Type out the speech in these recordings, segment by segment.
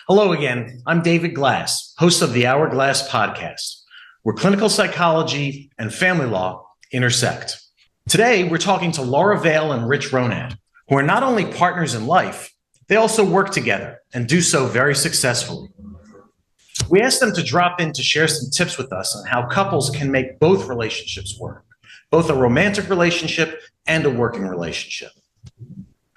Hello again. I'm David Glass, host of the Hourglass podcast, where clinical psychology and family law intersect. Today, we're talking to Laura Vale and Rich Ronat, who are not only partners in life, they also work together and do so very successfully. We asked them to drop in to share some tips with us on how couples can make both relationships work, both a romantic relationship and a working relationship.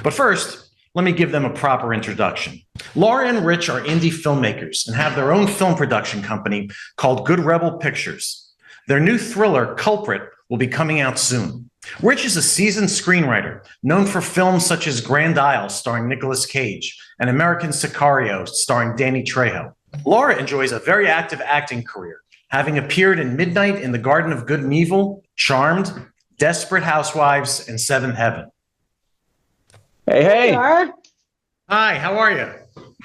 But first, let me give them a proper introduction. Laura and Rich are indie filmmakers and have their own film production company called Good Rebel Pictures. Their new thriller, Culprit, will be coming out soon. Rich is a seasoned screenwriter known for films such as Grand Isle, starring Nicolas Cage, and American Sicario, starring Danny Trejo. Laura enjoys a very active acting career, having appeared in Midnight in the Garden of Good and Evil, Charmed, Desperate Housewives, and Seventh Heaven. Hey. Hi, how are you?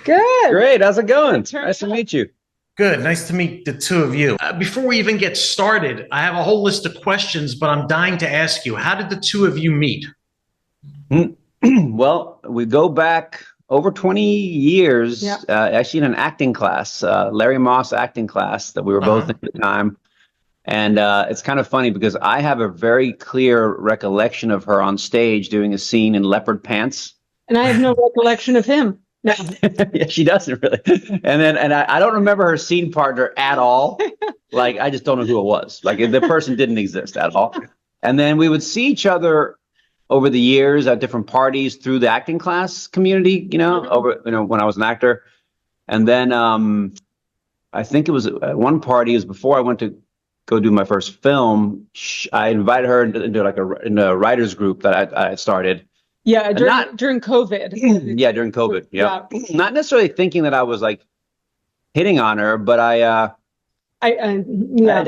Good. Great. How's it going? Nice to meet you. Good. Nice to meet the two of you. Before we even get started, I have a whole list of questions, but I'm dying to ask you, how did the two of you meet? Well, we go back over 20 years, actually in an acting class, Larry Moss acting class that we were both in at the time. And it's kind of funny because I have a very clear recollection of her on stage doing a scene in leopard pants. And I have no recollection of him. No. Yeah, she doesn't really. And I don't remember her scene partner at all. Like, I just don't know who it was. Like, the person didn't exist at all. And then we would see each other over the years at different parties through the acting class community, when I was an actor. And then I think it was at one party, it was before I went to go do my first film. I invited her into a writer's group that I started. Yeah, during COVID. Yeah, during COVID. Yeah. Not necessarily thinking that I was like hitting on her, but I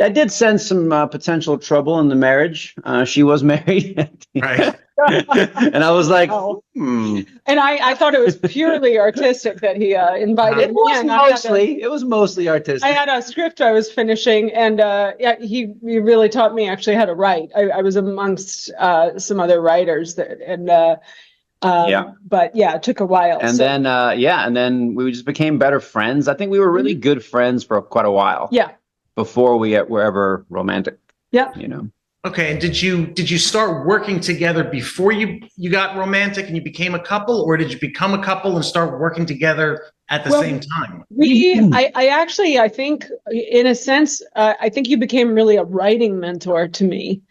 did sense some potential trouble in the marriage. She was married. Right. And I was like, And I thought it was purely artistic that he invited me. It was mostly artistic. I had a script I was finishing, and he really taught me actually how to write. I was amongst some other writers, but it took a while. And then we just became better friends. I think we were really good friends for quite a while. Yeah. Before we were ever romantic. Yeah. Okay, and did you start working together before you got romantic and you became a couple, or did you become a couple and start working together at the same time? I think in a sense, I think you became really a writing mentor to me,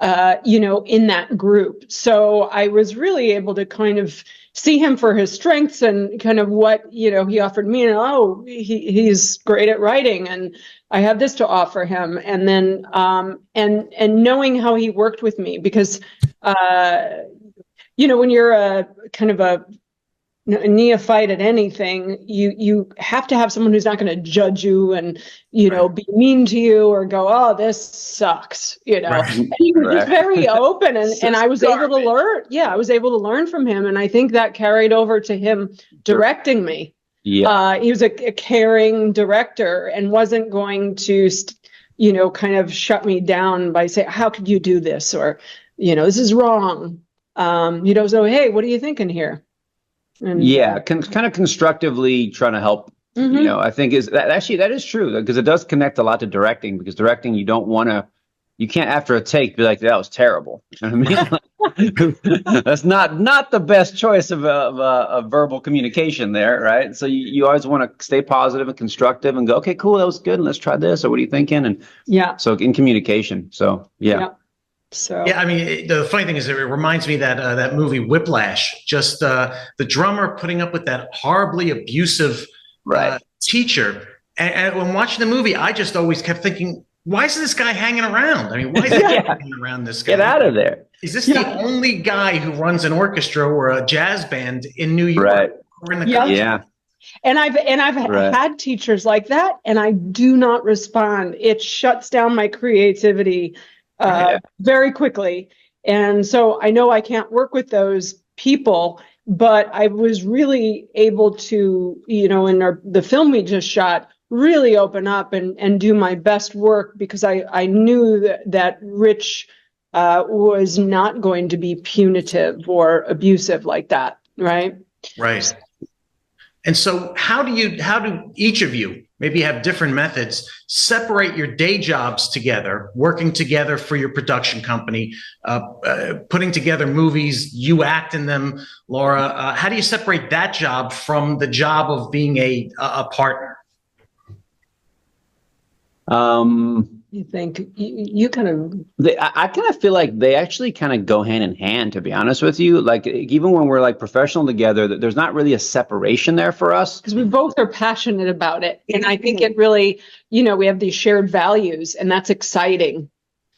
in that group. So I was really able to kind of see him for his strengths and kind of what, he offered me, and he's great at writing and I have this to offer him. And then, and knowing how he worked with me, because, when you're a kind of a neophyte at anything, you have to have someone who's not going to judge you and, be mean to you or go, oh, this sucks, Right. And he was just very open and I was able to learn. Yeah, I was able to learn from him. And I think that carried over to him directing me. Yeah. He was a caring director and wasn't going to, kind of shut me down by saying, how could you do this? Or, this is wrong. So, hey, what are you thinking here? And, kind of constructively trying to help. I think that is true, because it does connect a lot to directing, because directing, you can't after a take be like, that was terrible. You know what I mean? That's not the best choice of verbal communication there, right? So you always want to stay positive and constructive and go, okay, cool, that was good, and let's try this, or what are you thinking? And so in communication, So I mean, the funny thing is, it reminds me that movie Whiplash, just the drummer putting up with that horribly abusive teacher. And when watching the movie, I just always kept thinking, why is this guy hanging around? I mean, why is he hanging around this guy? Get out of there. Is this the only guy who runs an orchestra or a jazz band in New York or in the country? Yeah. And I've had teachers like that, and I do not respond. It shuts down my creativity very quickly. And so I know I can't work with those people, but I was really able to, in the film we just shot, really open up and do my best work, because I knew that Rich was not going to be punitive or abusive like that. Right. Right. And so how do each of you maybe have different methods, separate your day jobs together, working together for your production company, putting together movies, you act in them, Laura, how do you separate that job from the job of being a partner? You think you kind of, I kind of feel like they actually kind of go hand in hand, to be honest with you. Like, even when we're like professional together, there's not really a separation there for us. because we both are passionate about it. And I think it really, we have these shared values, and that's exciting.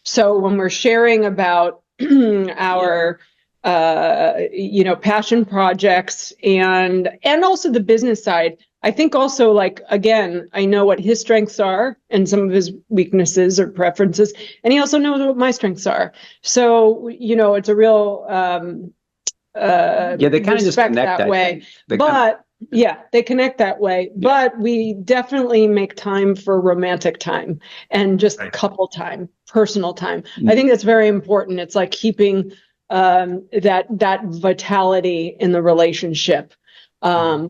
So when we're sharing about our, passion projects and also the business side, I think also, like, again, I know what his strengths are and some of his weaknesses or preferences, and he also knows what my strengths are. So, it's a real they kind of just connect that way. They connect that way. But we definitely make time for romantic time and just couple time, personal time. I think that's very important. It's like keeping that vitality in the relationship.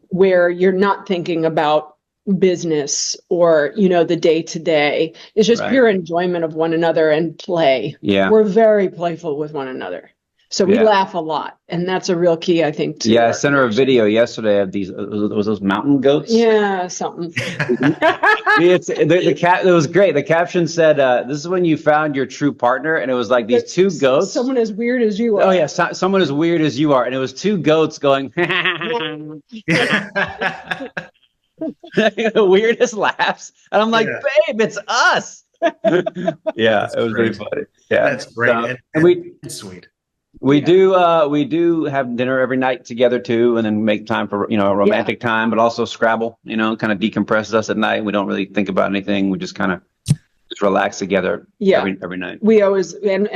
Where you're not thinking about business or, the day to day. It's just pure enjoyment of one another and play. Yeah. We're very playful with one another. So we laugh a lot. And that's a real key, I think, to I sent her a video yesterday of these, was those mountain goats? Yeah, something. It was great. The caption said, this is when you found your true partner. And it was like these two goats. Someone as weird as you are. Oh, yeah. Someone as weird as you are. And it was two goats going, the weirdest laughs. And I'm like, babe, it's us. Yeah, it was really funny. Yeah, that's great. It's sweet. We do have dinner every night together too, and then make time for, a romantic time, but also Scrabble, kind of decompresses us at night. We don't really think about anything. We just kind of just relax together every night. We always, there's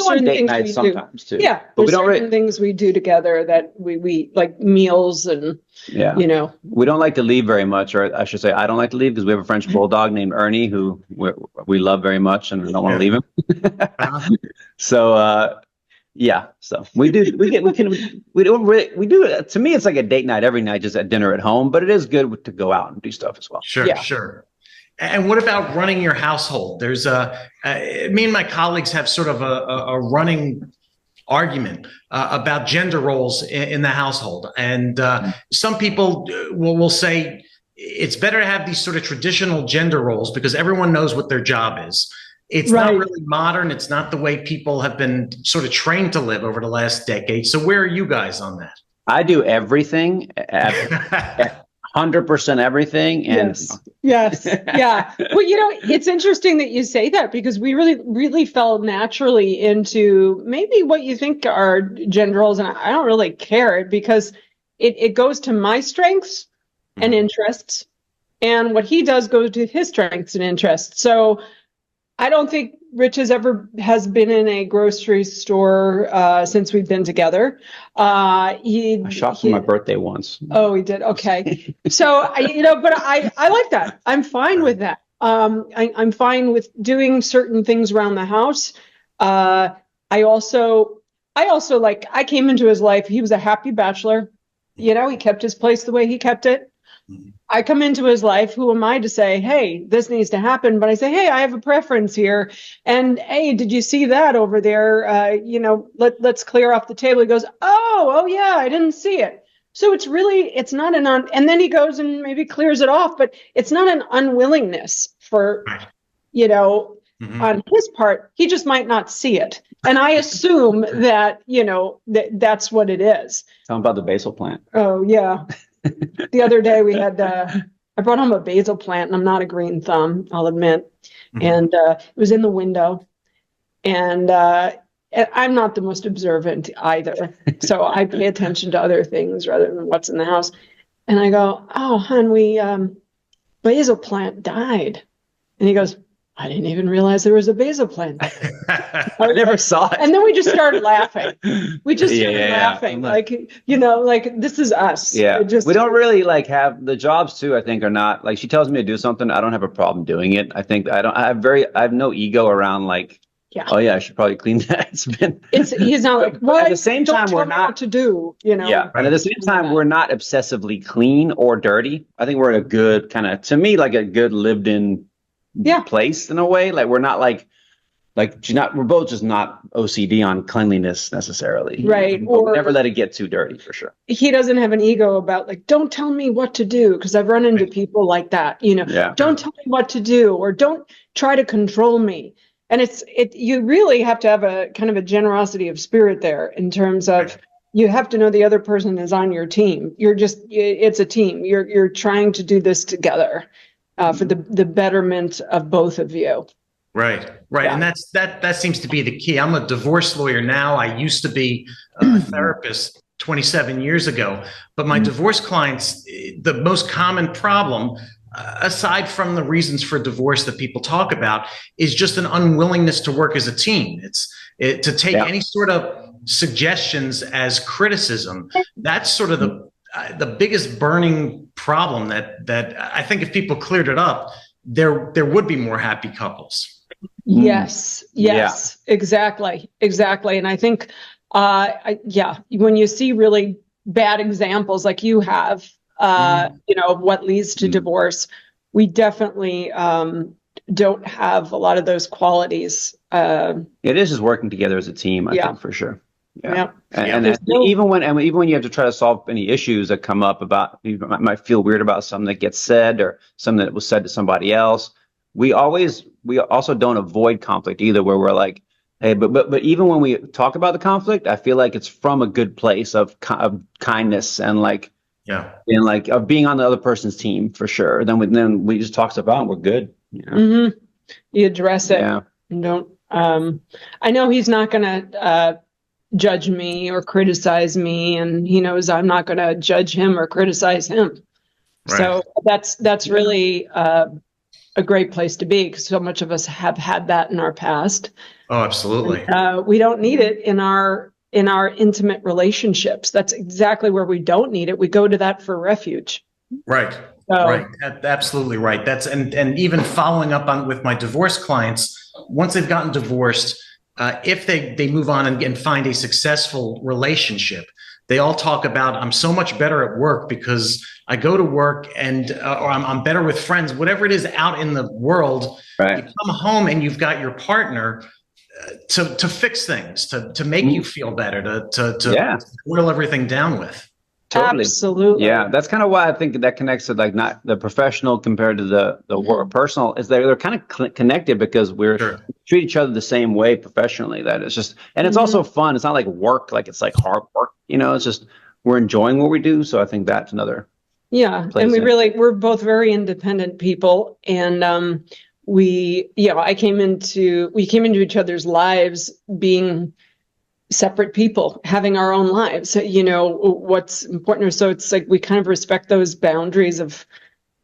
certain things we do. Sometimes too. Yeah, but there's certain things we do together that we like meals and, We don't like to leave very much, or I should say I don't like to leave because we have a French bulldog named Ernie who we love very much and I don't want to leave him. So we do to me it's like a date night every night, just at dinner at home, but it is good to go out and do stuff as well. Sure. And what about running your household? There's me and my colleagues have sort of a running argument about gender roles in the household. And some people will say it's better to have these sort of traditional gender roles because everyone knows what their job is. It's not really modern. It's not the way people have been sort of trained to live over the last decade. So where are you guys on that? I do everything. 100% everything. And yes. Yeah. Well, it's interesting that you say that because we really fell naturally into maybe what you think are gender roles. And I don't really care because it goes to my strengths and interests, and what he does goes to his strengths and interests. So I don't think Rich has been in a grocery store since we've been together. I shopped for my birthday once. Oh, he did. Okay. So but I like that. I'm fine with that. I'm fine with doing certain things around the house. I also like, I came into his life. He was a happy bachelor. He kept his place the way he kept it. I come into his life. Who am I to say, hey, this needs to happen? But I say, hey, I have a preference here. And hey, did you see that over there? Let's clear off the table. He goes, oh yeah, I didn't see it. So it's not and then he goes and maybe clears it off, but it's not an unwillingness for, on his part. He just might not see it. And I assume that, that's what it is. Tell him about the basil plant. Oh, yeah. The other day we had, I brought home a basil plant, and I'm not a green thumb, I'll admit. And it was in the window, and I'm not the most observant either. So I pay attention to other things rather than what's in the house. And I go, oh, hon, basil plant died. And he goes, I didn't even realize there was a basil plant. I never saw it. And then we just started laughing. We just started laughing. Like, this is us. Yeah. We don't really have the jobs too, I think, are not like, she tells me to do something. I don't have a problem doing it. I think I have no ego around Oh yeah, I should probably clean that. He's not like, well, at the same don't time, tell we're me not. what to do, you know. Yeah, and at the same time, we're not obsessively clean or dirty. I think we're in a good kind of, to me, like a good lived-in place in a way. Like we're not we're both just not OCD on cleanliness necessarily. Right. But we never let it get too dirty, for sure. He doesn't have an ego about like, don't tell me what to do, because I've run into people like that, you know. Yeah. Don't tell me what to do, or don't try to control me. And you really have to have a kind of a generosity of spirit there, in terms of you have to know the other person is on your team. It's a team. You're trying to do this together for the betterment of both of you. Right. Yeah. And that seems to be the key. I'm a divorce lawyer now. I used to be a therapist 27 years ago, but my divorce clients, the most common problem, aside from the reasons for divorce that people talk about, is just an unwillingness to work as a team. To take any sort of suggestions as criticism. That's sort of the biggest burning problem that I think if people cleared it up, there would be more happy couples. Yes, exactly. And I think, when you see really bad examples like you have, of what leads to divorce, we definitely don't have a lot of those qualities. It is just working together as a team, I think, for sure. Yeah. And even when you have to try to solve any issues that come up about, you might feel weird about something that gets said or something that was said to somebody else. We also don't avoid conflict either, where we're like, hey, but even when we talk about the conflict, I feel like it's from a good place of kindness and of being on the other person's team, for sure. Then we just talk stuff out and we're good. You address it. And don't. I know he's not going to judge me or criticize me, and he knows I'm not going to judge him or criticize him. Right. So that's really a great place to be, because so much of us have had that in our past. Oh, absolutely. We don't need it in our intimate relationships. That's exactly where we don't need it. We go to that for refuge. Right. Right. Absolutely right. And even following up on with my divorce clients, once they've gotten divorced, if they move on and find a successful relationship, they all talk about, I'm so much better at work because I go to work and or I'm better with friends, whatever it is out in the world. Right. You come home and you've got your partner to fix things, to make you feel better, to whittle everything down with. Totally. Absolutely. Yeah, that's kind of why I think that connects to like not the professional compared to the work personal, is they're kind of connected because we treat each other the same way professionally. That it's just, and it's also fun. It's not like work, like it's like hard work. It's just we're enjoying what we do. So I think that's another. Yeah, and we're both very independent people, and we came into each other's lives being separate people, having our own lives, what's important. So it's like we kind of respect those boundaries of,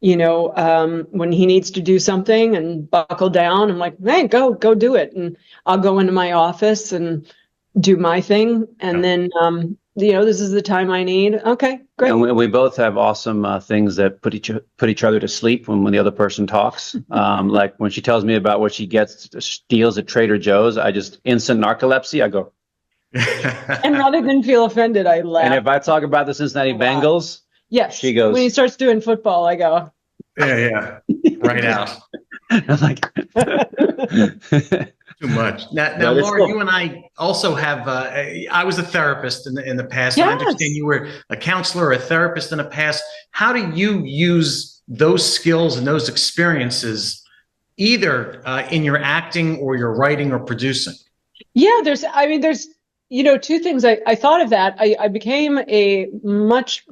when he needs to do something and buckle down, I'm like, hey, go do it. And I'll go into my office and do my thing. And then, this is the time I need. Okay, great. And we both have awesome things that put each other to sleep when the other person talks. Like when she tells me about what she steals at Trader Joe's, I just instant narcolepsy. I go, and rather than feel offended, I laugh. And if I talk about the Cincinnati Bengals, yes, she goes. When he starts doing football, I go, yeah, right out. I'm like, too much. Now, Laura, you and I also have. I was a therapist in the past. Yes. I understand you were a counselor or a therapist in the past. How do you use those skills and those experiences, either in your acting or your writing or producing? Yeah, there's two things. I thought of that. I became a much,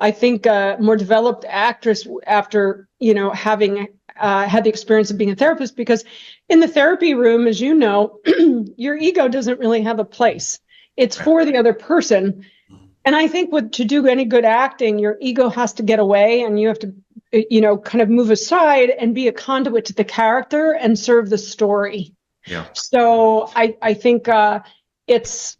I think, more developed actress after, having had the experience of being a therapist, because in the therapy room, as you know, your ego doesn't really have a place. It's for the other person. And I think to do any good acting, your ego has to get away and you have to, kind of move aside and be a conduit to the character and serve the story. Yeah. So I think it's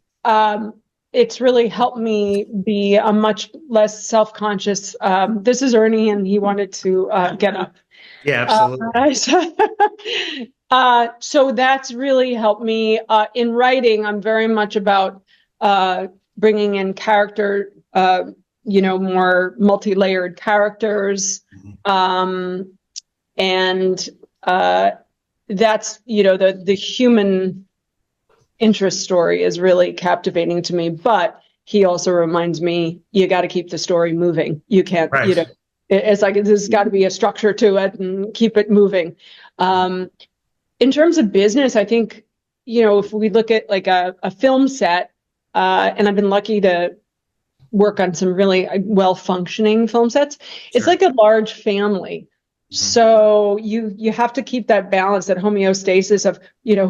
really helped me be a much less self-conscious. This is Ernie, and he wanted to get up. Yeah, absolutely. So that's really helped me in writing. I'm very much about bringing in character, more multi-layered characters. And that's, the human interest story is really captivating to me, but he also reminds me, you got to keep the story moving. You can't, Right. it's like, there's got to be a structure to it and keep it moving. In terms of business, I think, if we look at like a film set, and I've been lucky to work on some really well-functioning film sets, it's Sure. like a large family. So you have to keep that balance, that homeostasis of,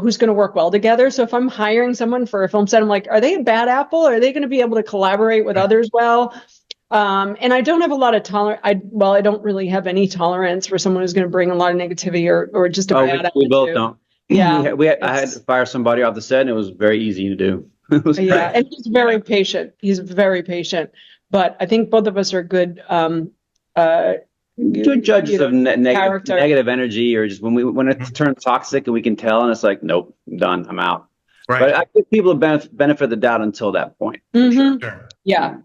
who's going to work well together. So if I'm hiring someone for a film set, I'm like, are they a bad apple? Are they going to be able to collaborate with others well? And I don't have a lot of tolerance. I don't really have any tolerance for someone who's going to bring a lot of negativity or just a bad We both attitude. don't. Yeah. I had to fire somebody off the set, and it was very easy to do. It was Yeah, and he's very patient. He's very patient. But I think both of us are good good judges of character. negative energy, or just when it turns toxic and we can tell, and it's like, nope, I'm done, I'm out. Right. But I give people a benefit of the doubt until that point. Mhm. Sure. Yeah.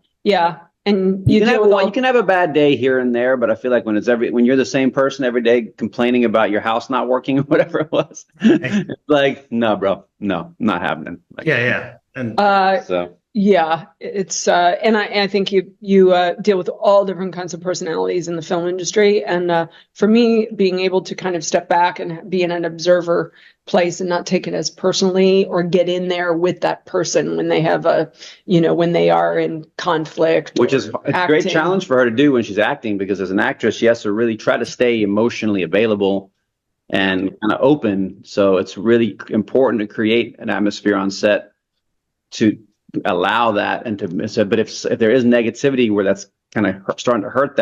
And You you can have a bad day here and there, but I feel like when you're the same person every day complaining about your house not working or whatever it was, it's like, no, bro, no, not happening. Like, Yeah. And so Yeah, it's and I think you deal with all different kinds of personalities in the film industry, and for me, being able to kind of step back and be in an observer place and not take it as personally, or get in there with that person when they have when they are in conflict, which is a great challenge for her to do when she's acting, because as an actress, she has to really try to stay emotionally available and kind of open. So it's really important to create an atmosphere on set to allow that, and but if there is negativity where that's kind of starting to hurt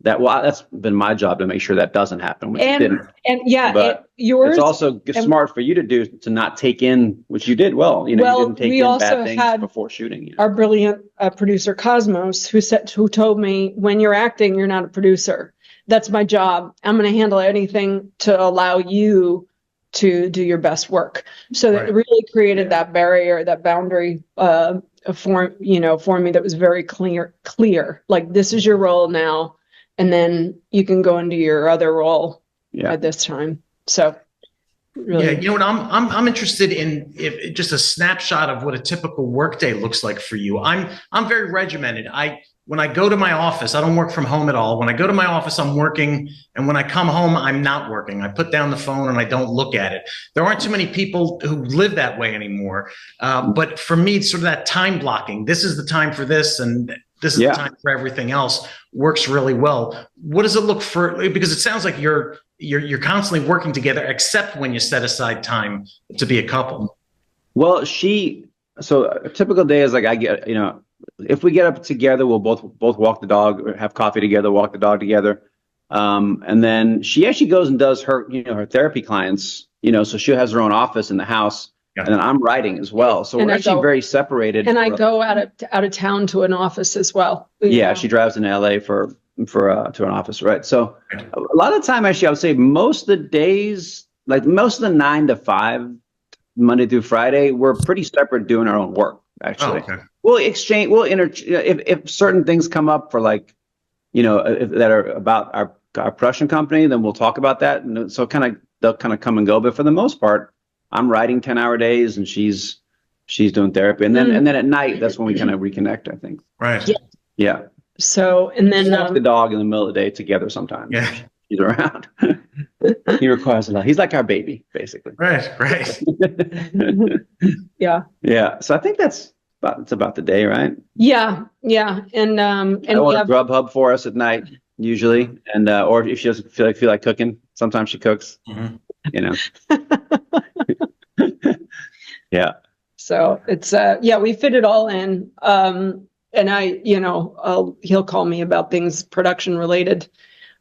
that's been my job to make sure that doesn't happen, which it didn't. And yeah, But yours. It's also smart for you to do, to not take in, which you did well. You didn't take in bad things before shooting. Our brilliant producer Cosmos, who told me, when you're acting, you're not a producer. That's my job. I'm going to handle anything to allow you to do your best work. So that really created that barrier, that boundary for me, that was very clear. Like, this is your role now, and then you can go into your other role at this time. So really. Yeah, I'm interested in just a snapshot of what a typical workday looks like for you. I'm very regimented. When I go to my office, I don't work from home at all. When I go to my office, I'm working. And when I come home, I'm not working. I put down the phone and I don't look at it. There aren't too many people who live that way anymore. But for me, it's sort of that time blocking. This is the time for this, and this is the time for everything else, works really well. What does it look for? Because it sounds like you're constantly working together, except when you set aside time to be a couple. Well, so a typical day is like, I get, if we get up together, we'll both walk the dog, or have coffee together, walk the dog together. And then she actually goes and does her, her therapy clients, so she has her own office in the house, and then I'm writing as well. So we're actually very separated. And I go out of town to an office as well. Yeah, she drives into LA to an office, right? So a lot of the time, actually, I would say most of the days, like most of the 9 to 5, Monday through Friday, we're pretty separate doing our own work, actually. Oh, okay. We'll exchange, if certain things come up for, like, that are about our production company, then we'll talk about that. And so they'll kind of come and go. But for the most part, I'm writing 10-hour days and she's doing therapy. And then at night, that's when we kind of reconnect, I think. Right. Yeah. So, and then walk the dog in the middle of the day together sometimes. Yeah. He's around. He requires a lot. He's like our baby, basically. Right. Yeah. So I think it's about the day, right? Yeah. And I order Grubhub for us at night usually, and or if she doesn't feel like cooking, sometimes she cooks. Mm-hmm. Yeah. So it's we fit it all in. And he'll call me about things production related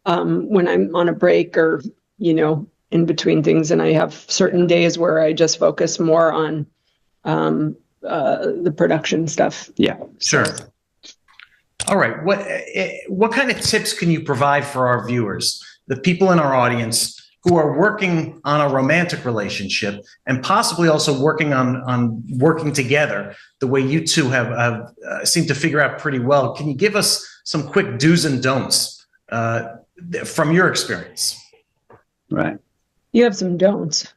when I'm on a break, or in between things, and I have certain days where I just focus more on the production stuff. Yeah, sure. All right. What kind of tips can you provide for our viewers, the people in our audience who are working on a romantic relationship and possibly also working on working together the way you two have seemed to figure out pretty well. Can you give us some quick do's and don'ts from your experience? Right. You have some don'ts.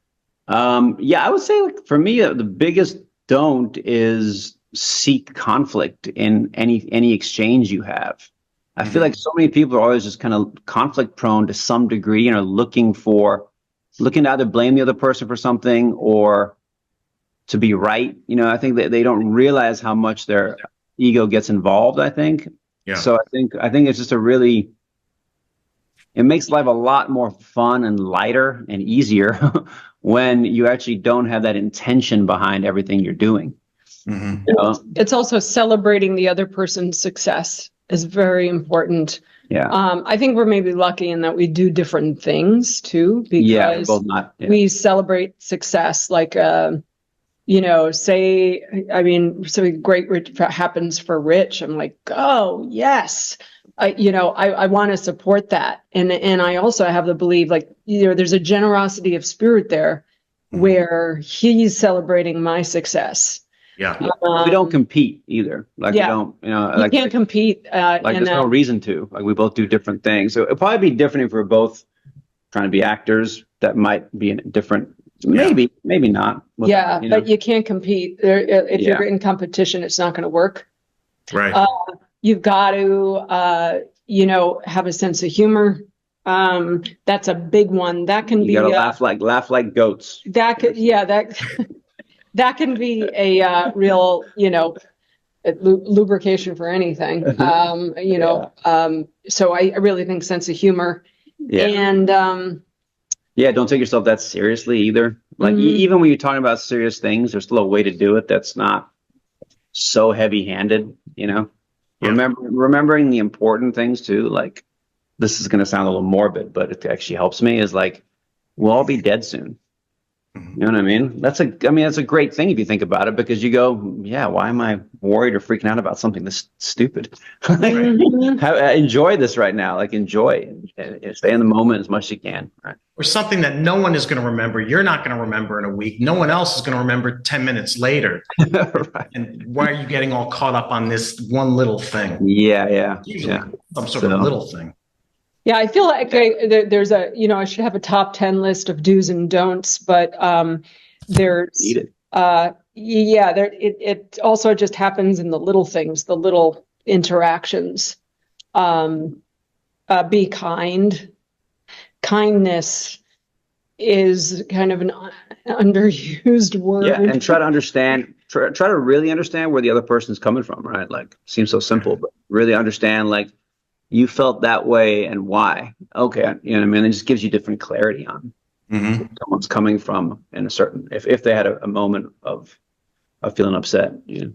Yeah, I would say like for me, the biggest don't is seek conflict in any exchange you have. I feel like so many people are always just kind of conflict prone to some degree and are looking to either blame the other person for something or to be right. I think that they don't realize how much their ego gets involved, I think. Yeah. So I think it's just it makes life a lot more fun and lighter and easier when you actually don't have that intention behind everything you're doing. Mm-hmm. It's also celebrating the other person's success is very important. Yeah. I think we're maybe lucky in that we do different things too, We're because both not. Yeah. we celebrate success. Like, something great happens for Rich. I'm like, oh yes, I want to support that. And I also have the belief, like, there's a generosity of spirit there where he's celebrating my success. Yeah. We don't compete either. Like we don't, you can't compete. There's no reason to. Like we both do different things. So it'd probably be different if we're both trying to be actors. That might be different. Maybe not. But you can't compete. If you're in competition, it's not going to work. Right. You've got to, have a sense of humor. That's a big one. That can be. You gotta laugh like goats. That could, that can be a real, lubrication for anything. So I really think sense of humor. Yeah. And don't take yourself that seriously either. Like even when you're talking about serious things, there's still a way to do it that's not so heavy-handed. Remembering the important things too. Like this is going to sound a little morbid, but it actually helps me. Is like we'll all be dead soon. You know what I mean? That's a great thing if you think about it, because you go, yeah, why am I worried or freaking out about something this stupid? Enjoy this right now. Like enjoy it. Stay in the moment as much as you can. Right. Or something that no one is going to remember. You're not going to remember in a week. No one else is going to remember 10 minutes later. Right. And why are you getting all caught up on this one little thing? Yeah. Some sort of little thing. Yeah, I feel like there's I should have a top 10 list of do's and don'ts, but there's, it also just happens in the little things, the little interactions. Be kind. Kindness is kind of an underused word. Yeah, and try to really understand where the other person's coming from, right? Like, seems so simple, but really understand, like, you felt that way and why. Okay, you know what I mean? It just gives you different clarity on where someone's coming from in a certain, if they had a moment of feeling upset.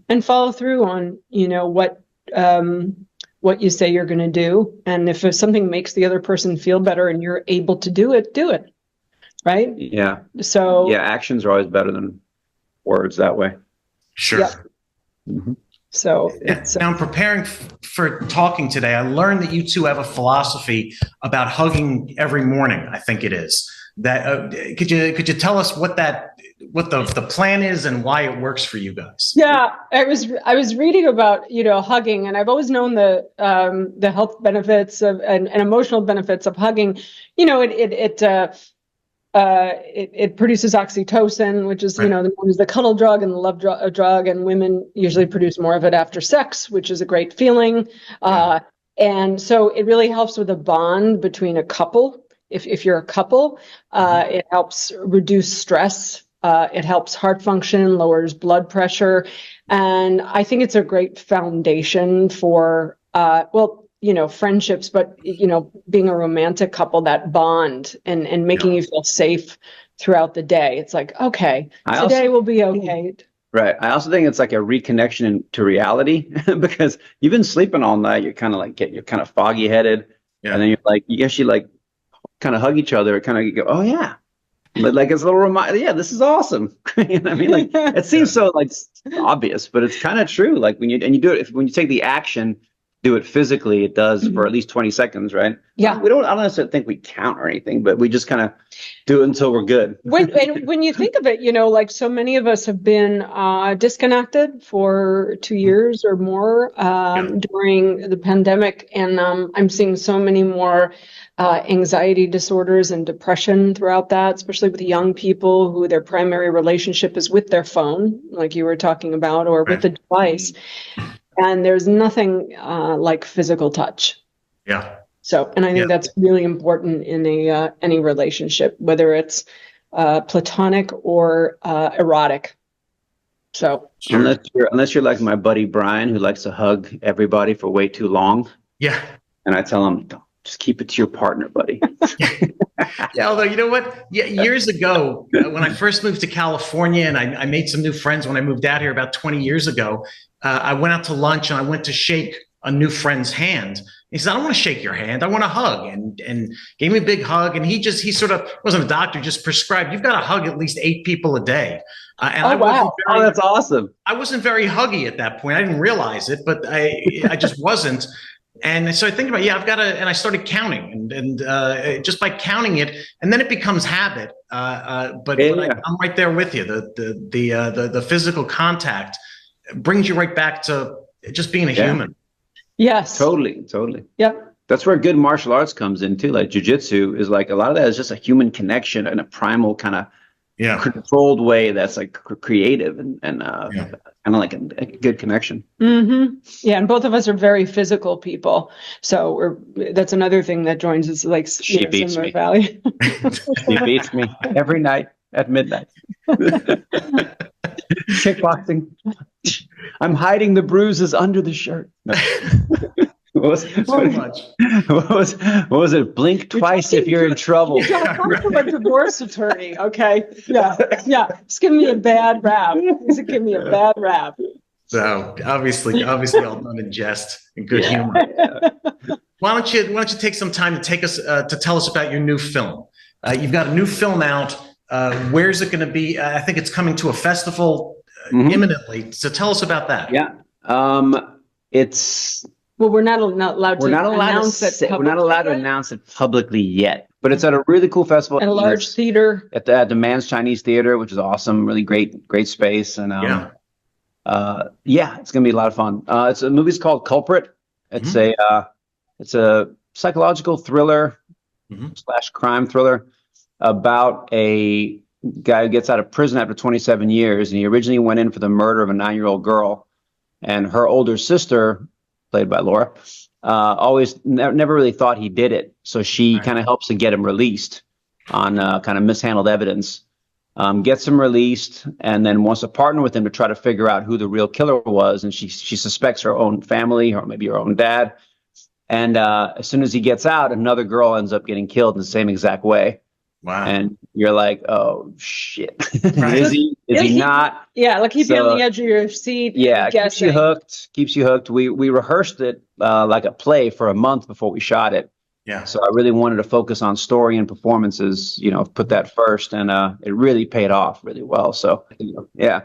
And follow through on, what you say you're going to do. And if something makes the other person feel better and you're able to do it, right? Yeah. So actions are always better than words that way. Sure. Yeah. So now I'm preparing for talking today. I learned that you two have a philosophy about hugging every morning. I think it is that. Could you tell us what the plan is and why it works for you guys? Yeah, I was reading about hugging, and I've always known the health benefits of and emotional benefits of hugging. It produces oxytocin, which is, the cuddle drug and the love drug, and women usually produce more of it after sex, which is a great feeling. And so it really helps with a bond between a couple. If you're a couple, it helps reduce stress. It helps heart function, lowers blood pressure. And I think it's a great foundation for, friendships, but, being a romantic couple, that bond and making you feel safe throughout the day. It's like, okay, today will be okay. Right. I also think it's like a reconnection to reality because you've been sleeping all night. You're kind of you're kind of foggy headed. Yeah. And then you actually kind of hug each other. Kind of go, oh yeah. But it's a little reminder. Yeah, this is awesome. You know what I mean? It seems so obvious, but it's kind of true. When you do it, when you take the action do it physically, it does for at least 20 seconds, right? Yeah. I don't necessarily think we count or anything, but we just kind of do it until we're good. When you think of it, like so many of us have been disconnected for 2 years or more during the pandemic, and I'm seeing so many more anxiety disorders and depression throughout that, especially with young people who their primary relationship is with their phone, like you were talking about, or with the device. And there's nothing like physical touch. Yeah. So, and I think that's really important in any relationship, whether it's platonic or erotic. So, unless you're like my buddy Brian, who likes to hug everybody for way too long. Yeah. And I tell him, just keep it to your partner, buddy. Yeah, although you know what? Yeah, years ago, when I first moved to California, and I made some new friends when I moved out here about 20 years ago, I went out to lunch and I went to shake a new friend's hand. He said, "I don't want to shake your hand. I want a hug," and gave me a big hug. And he sort of wasn't a doctor, just prescribed, "You've got to hug at least 8 people a day." That's awesome. I wasn't very huggy at that point. I didn't realize it, but I just wasn't. And so I think about, I've got to, and I started counting and just by counting it, and then it becomes habit. But I'm right there with you. The physical contact brings you right back to just being a human. Yes. Totally. Yep. That's where good martial arts comes in too. Like jujitsu is like a lot of that is just a human connection and a primal kind of controlled way that's like creative and kind of like a good connection. Mm-hmm. Yeah, and both of us are very physical people, so that's another thing that joins us. Like she beats me. Valley. She beats me every night at midnight. Kickboxing. I'm hiding the bruises under the shirt. No. What was it? Blink twice if you're in trouble. Yeah, come from a divorce attorney, okay? Yeah. Just give me a bad rap. Give me a bad rap. So obviously all done in jest and good humor. Why don't you take some time to take us to tell us about your new film? You've got a new film out. Where's it going to be? I think it's coming to a festival imminently. So tell us about that. Yeah. It's. Well, we're not allowed to announce it publicly yet, but it's at a really cool festival at a large theater at the Mann's Chinese Theater, which is awesome, really great space, and it's gonna be a lot of fun. The movie's called Culprit. It's a psychological thriller / crime thriller about a guy who gets out of prison after 27 years, and he originally went in for the murder of a 9-year-old girl, and her older sister, played by Laura, never really thought he did it. So she kind of helps to get him released on kind of mishandled evidence, gets him released, and then wants to partner with him to try to figure out who the real killer was. And she suspects her own family or maybe her own dad. And as soon as he gets out, another girl ends up getting killed in the same exact way. Wow. And you're like, oh, shit. Is he not? Yeah, like keep you on the edge of your seat. Yeah, keeps you hooked. We rehearsed it like a play for a month before we shot it. Yeah. So I really wanted to focus on story and performances, put that first. And it really paid off really well. So, yeah.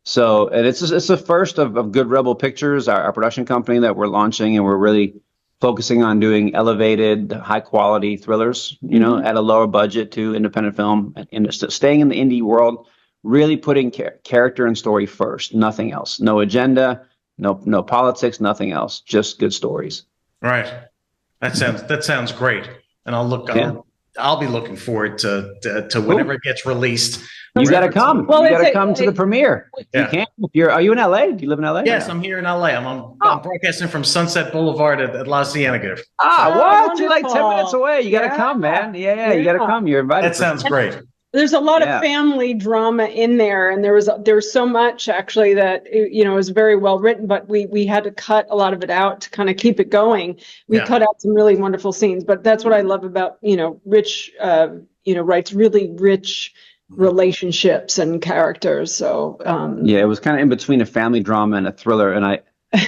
So, and it's the first of Good Rebel Pictures, our production company that we're launching, and we're really focusing on doing elevated, high quality thrillers, at a lower budget to independent film, and staying in the indie world, really putting character and story first, nothing else. No agenda, no politics, nothing else, just good stories. Right. That sounds great. And I'll be looking forward to whenever it gets released. You got to come. Well, you got to come to the premiere. You can. Are you in LA? Do you live in LA? Yes, I'm here in LA. I'm broadcasting from Sunset Boulevard at La Cienega. What? You're like 10 minutes away. You got to come, man. Yeah, you got to come. You're invited. That sounds great. There's a lot of family drama in there, and there's so much actually that is very well written, but we had to cut a lot of it out to kind of keep it going. We cut out some really wonderful scenes, but that's what I love about Rich writes really rich relationships and characters. So it was kind of in between a family drama and a thriller, and I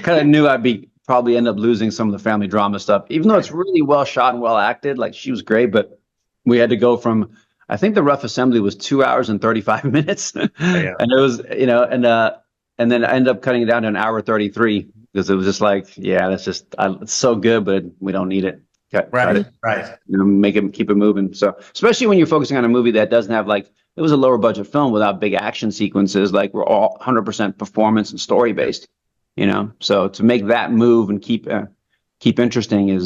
kind of knew I'd probably end up losing some of the family drama stuff, even though it's really well shot and well acted. Like, she was great, but we had to go from, I think the rough assembly was 2 hours and 35 minutes. And it was, and and then I ended up cutting it down to an hour 33 because it was just like, yeah, that's just it's so good, but we don't need it. Cut it. Right. Make it, keep it moving. So especially when you're focusing on a movie that doesn't have like, it was a lower budget film without big action sequences, like we're all 100% performance and story based, so to make that move and keep interesting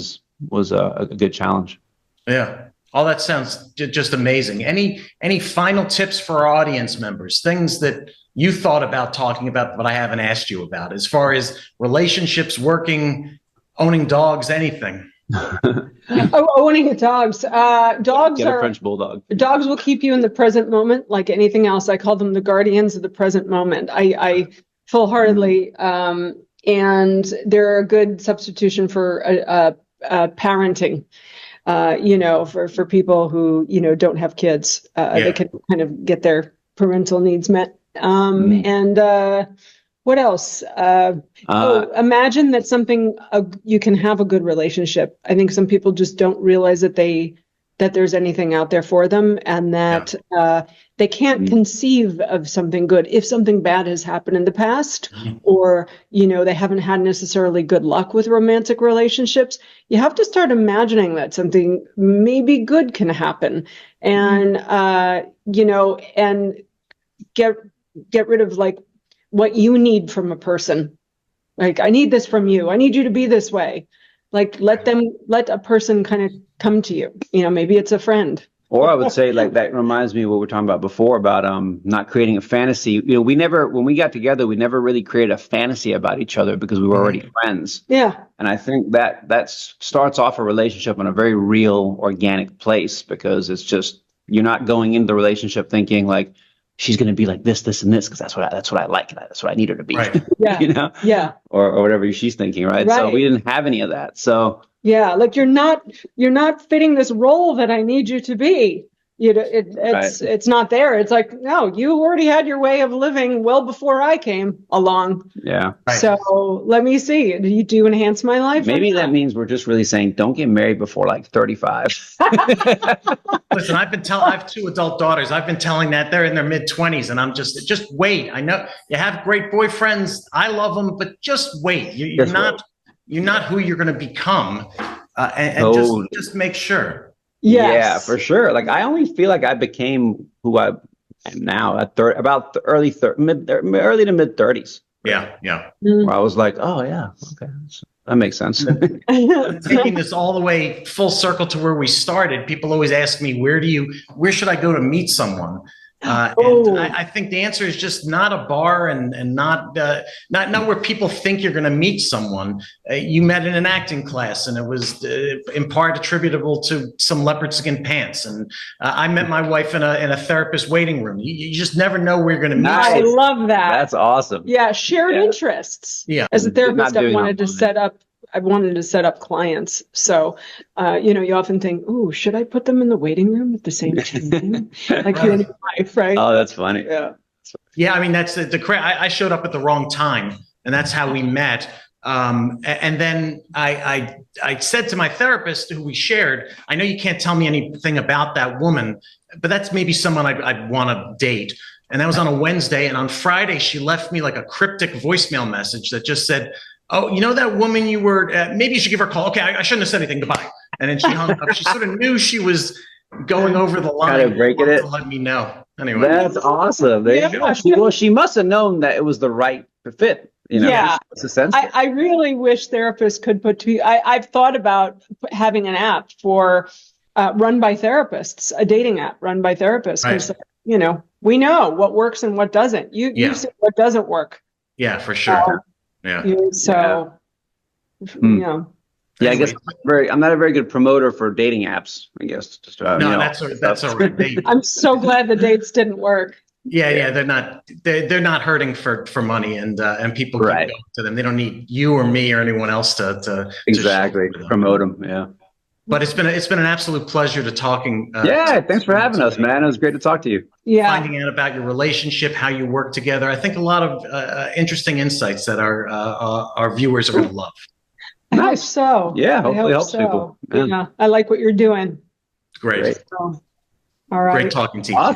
was a good challenge. Yeah. All that sounds just amazing. Any final tips for our audience members, things that you thought about talking about but I haven't asked you about, as far as relationships, working, owning dogs, anything? Owning dogs. Dogs Get a are French bulldog. dogs will keep you in the present moment like anything else. I call them the guardians of the present moment. I full-heartedly, and they're a good substitution for parenting. For people who don't have kids, they can kind of get their parental needs met. And what else? Imagine that you can have a good relationship. I think some people just don't realize that there's anything out there for them, and that they can't conceive of something good if something bad has happened in the past, or they haven't had necessarily good luck with romantic relationships. You have to start imagining that something maybe good can happen, and and get rid of like what you need from a person. Like, I need this from you. I need you to be this way. Like, let a person kind of come to you. Maybe it's a friend. Or I would say, like, that reminds me of what we were talking about before about not creating a fantasy. When we got together, we never really created a fantasy about each other because we were already friends. Yeah. And I think that starts off a relationship in a very real, organic place, because it's just, you're not going into the relationship thinking like, she's going to be like this, this, and this, because that's what I like. That's what I need her to be. Right. Yeah. Yeah. Or whatever she's thinking, right? So we didn't have any of that. So yeah, like you're not fitting this role that I need you to be. It's not there. It's like, no, you already had your way of living well before I came along. Yeah. Right. So let me see. Do you enhance my life? Maybe that means we're just really saying, don't get married before like 35. Listen, I have 2 adult daughters. I've been telling that they're in their mid-20s, and I'm just wait. I know you have great boyfriends. I love them, but just wait. You're not who you're going to become, and just make sure. Yes. Yeah, for sure. Like, I only feel like I became who I am now at about the early to mid 30s. Yeah. Where I was like, oh yeah, okay, that makes sense. Taking this all the way full circle to where we started, people always ask me, where should I go to meet someone? And I think the answer is just not a bar, and not where people think you're going to meet someone. You met in an acting class, and it was in part attributable to some leopard skin pants. And I met my wife in a therapist waiting room. You just never know where you're going to meet. I love that. That's awesome. Yeah, shared interests. Yeah. As a therapist, I wanted to set up clients. So, you often think, "Ooh, should I put them in the waiting room at the same time?" Like you and your wife, right? Oh, that's funny. Yeah. Yeah, I mean, that's I showed up at the wrong time, and that's how we met. And then I said to my therapist, who we shared, I know you can't tell me anything about that woman, but that's maybe someone I'd want to date. And that was on a Wednesday. And on Friday, she left me like a cryptic voicemail message that just said, "Oh, you know that woman you were, maybe you should give her a call." Okay, I shouldn't have said anything. Goodbye. And then she hung up. She sort of knew she was going over the line. Kind of breaking it. To let me know. Anyway. That's awesome. There you go. She must have known that it was the right fit. Yeah. It's a sense. I really wish therapists could I've thought about having an app for run by therapists, a dating app run by therapists. Because, we know what works and what doesn't. You see what doesn't work. Yeah, for sure. Yeah. Yeah, I guess I'm not a very good promoter for dating apps. I guess just that's all right. I'm so glad the dates didn't work. Yeah, they're not hurting for money, and people keep going to them. They don't need you or me or anyone else to exactly promote them. Yeah. But it's been an absolute pleasure to talking. Thanks for having us, man. It was great to talk to you. Yeah. Finding out about your relationship, how you work together. I think a lot of interesting insights that our viewers are going to love. I hope so. Yeah, hopefully helps people. Yeah, I like what you're doing. Great. So, all right. Great talking to you. Awesome.